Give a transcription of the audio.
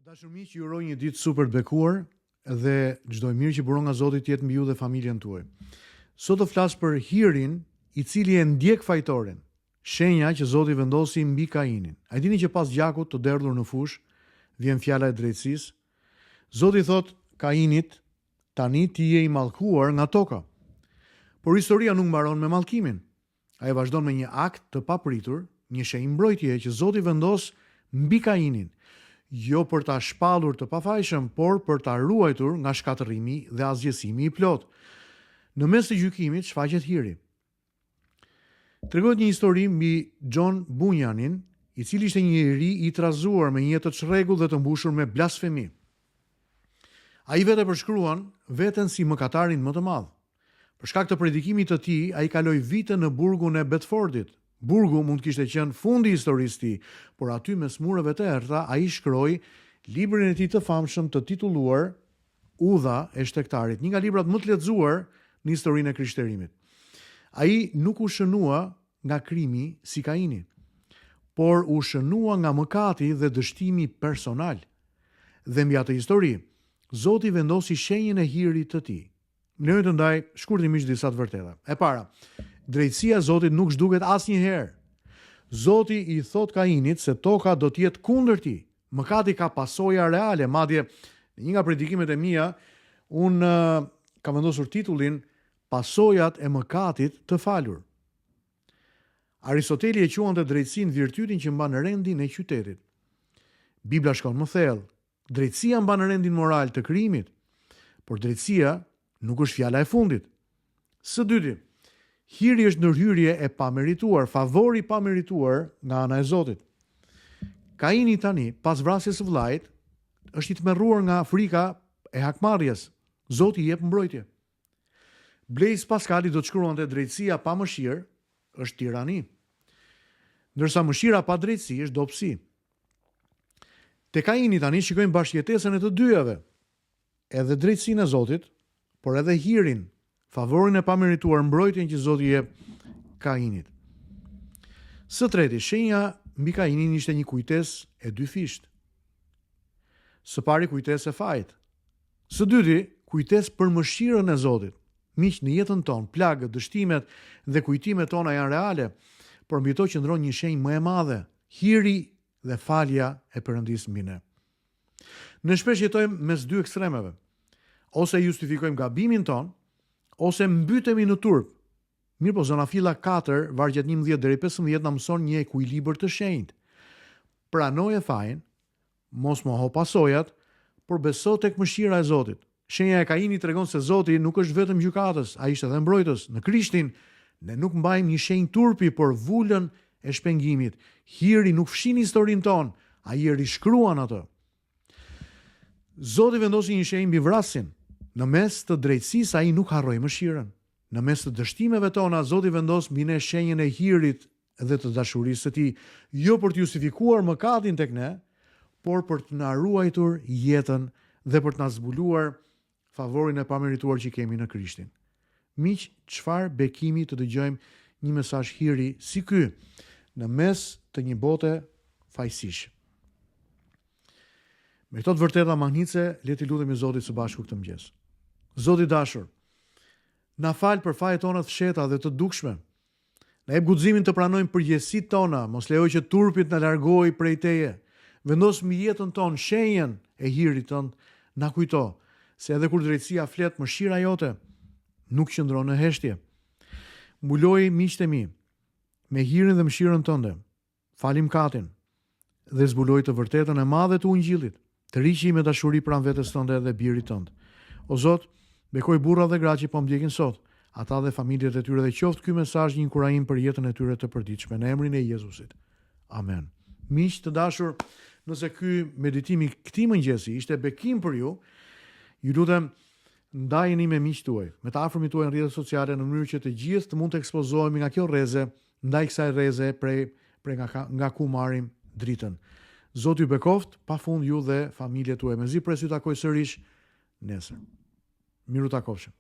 Dashur miq, ju uroj një ditë super të bekuar dhe çdo e mirë që buron nga Zoti të jetë mbi ju dhe familjen tuaj. Sot do flas për Hirin, i cili e ndjek fajtoren, shenja që Zoti vendosi mbi Kainin. A dini që pas gjakut të derdhur në fush vjen fjala e drejtësisë? Zoti thot Kainit, tani ti je i mallkuar nga toka. Por historia nuk mbaron me mallkimin. Ai vazhdon me një akt të papritur, një shenjë mbrojtje që Zoti vendos mbi Kainin. Jo për ta shpallur të pafajshëm, por për ta ruajtur nga shkatërrimi dhe asgjësimi i plot. Në mes të gjykimit shfaqet Hiri. Tregohet një histori mbi John Bunyanin, i cili ishte një iri i trazuar me një jetë të çrregull dhe të mbushur me blasfemi. Ai vetë përshkruan veten si mëkatarin më të madh. Për shkak të predikimit të tij, ai kaloi vite në burgun e Bedfordit. Burgu mund të kishte qenë fundi i historisë tij, por aty mes mureve të errta ai shkroi librin e tij të famshëm të titulluar Udha e Shtektarit, një nga librat më të lexuar në historinë e krishterimit. Ai nuk u shënua nga krimi si Kaini, por u shënua nga mëkati dhe dështimi personal. Dhe mbi atë histori, Zoti vendosi shenjën e Hirit të tij. Ne të ndaj shkurtimisht disa të vërteta. E para, drejtësia e Zotit nuk zhduket asnjëherë. Zoti i thot Kainit se toka do të jetë kundër tij. Mëkati ka pasoja reale, madje në një nga predikimet e mia, kam vendosur titullin Pasojat e mëkatit të falur. Aristoteli e quante drejtësinë virtytin që mban rendin e qytetit. Bibla shkon më thellë. Drejtësia mban rendin moral të krijimit, por drejtësia nuk është fjala e fundit. Së dyti, Hiri është ndërhyrje e pamerituar, favori pamerituar nga ana e Zotit. Kaini tani, pas vrasjes së vllajit, është i tmerruar nga frika e hakmarrjes. Zoti i jep mbrojtje. Blaise Pascali do të shkruante drejtësia pa mëshirë është tirani, ndërsa mëshira pa drejtësi është dobësi. Te Kaini tani shikojmë bashkëjetesën e të dyjave, edhe drejtësinë e Zotit, por edhe Hirin, favorin e pamerituar, mbrojtjen që Zoti jep Kainit. Së treti, shenja mbi Kainin ishte një kujtesë e dy fisht. Së pari kujtesë e fajit. Së dyti, kujtesë për mëshirën e Zotit. Miq, në jetën tonë, plagët, dështimet dhe kujtimet tona janë reale, por mbi to qëndron një shenjë më e madhe, Hiri dhe falja e Perëndisë mbi ne. Ne shpesh jetojmë mes dy ekstremeve. Ose justifikojmë gabimin ton, ose mbytemi në turp. Mirë po, zona filla 4, vargjet 11 deri 15 na mëson një ekuilibër të shenjtë. Pranoje fajin, mos moho pasojat, por beso tek mëshira e Zotit. Shenja e Kainit tregon se Zoti nuk është vetëm gjykatës, ai është edhe mbrojtës. Në Krishtin ne nuk mbajmë një shenjë turpi, por vulën e shpengimit. Hiri nuk fshin historinë tonë, ai e rishkruan atë. Zoti vendosi një shenjë mbi vrasjen. Në mes të drejtësisë ai nuk harroi mëshirën. Në mes të dështimeve tona Zoti vendos mbi ne shenjën e Hirit dhe të dashurisë së tij, jo për të justifikuar mëkatin tek ne, por për të na ruajtur jetën dhe për të na zbuluar favorin e pamerituar që kemi në Krishtin. Miq, çfarë bekimi të dëgjojmë një mesazh Hiri si ky në mes të një bote fajësish. Me këto të vërteta mahnitse, le t'i lutemi Zotit së bashku këtë mëngjes. Zoti dashur, na fal për fajet tona të fshehta dhe të dukshme. Na jep guximin të pranojmë përgjegjësitë tona, mos lejo që turpit na largojë prej teje. Vendos mbi jetën tonë shenjën e Hirit tënd, na kujto se edhe kur drejtësia flet, mëshira jote nuk qëndron në heshtje. Mbuloj miqtë e mi me Hirin dhe mëshirën tënde. Falim katin dhe zbuloj të vërtetën e madhe të ungjillit. Të riqi me dashuri pranë vetes tënde dhe birit tënd. O Zot, bekoj burra dhe gra që po ndjekin sot, ata dhe familjet e tyre, dhe qoftë ky mesazh një inkurajim për jetën e tyre të përditshme në emrin e Jezusit. Amen. Miq të dashur, nëse ky meditimi këtij mëngjesi ishte bekim për ju, ju lutem ndajeni me miqtë tuaj, me të afërmit tuaj në rrjetet sociale, në mënyrë që të gjithë të mund të ekspozohemi nga kjo rreze, ndaj kësaj rreze prej nga ku marrim dritën. Zoti ju bekoft pafund ju dhe familjet tuaja. Mezi presi takoj sërish nesër. Miru takofshëm.